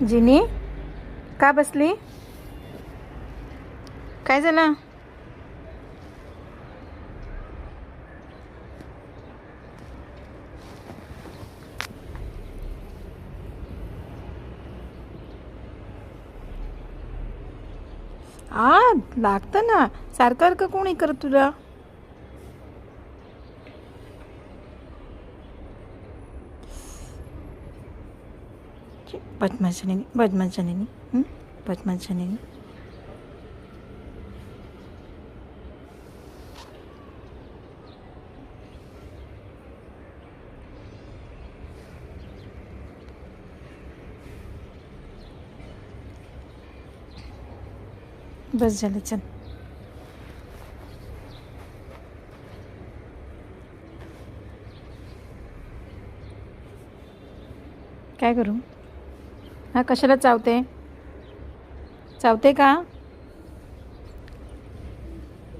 जिनी का बसली? काय झालं? लागतं ना सारखं कोणी करत तुला? बदमाशनी बदमाशनी. बस झालं, चल. काय करू? हा, कशाला चावते? चावते का?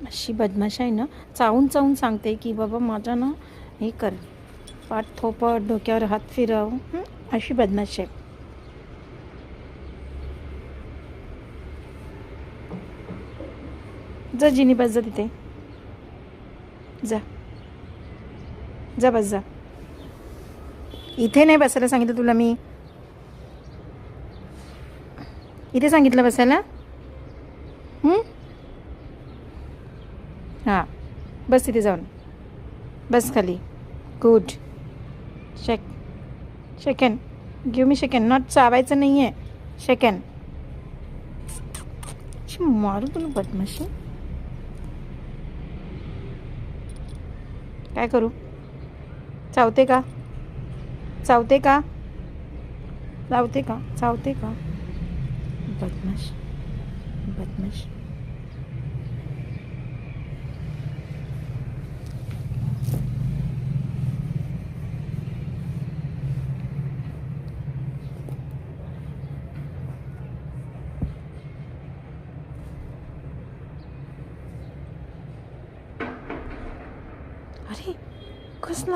अशी बदमाश आहे ना, चावून चावून सांगते की बाबा माझा ना हे कर, पाठ थोपट, डोक्यावर हात फिरव. अशी बदमाश आहे. जा जिनी, बस जा तिथे. जा जा, बस जा. इथे नाही बसायला सांगितलं तुला मी. इथे सांगितलं बसायला. हां, बस तिथे जाऊन बस खाली. Good. Second give me second. Not चावायचं नाही आहे, सेकंड. मारू तुला बदमाशी. काय करू? चावते का? चावते का? चावते का? चावते का? बदमाश बदमाश. अरे कसला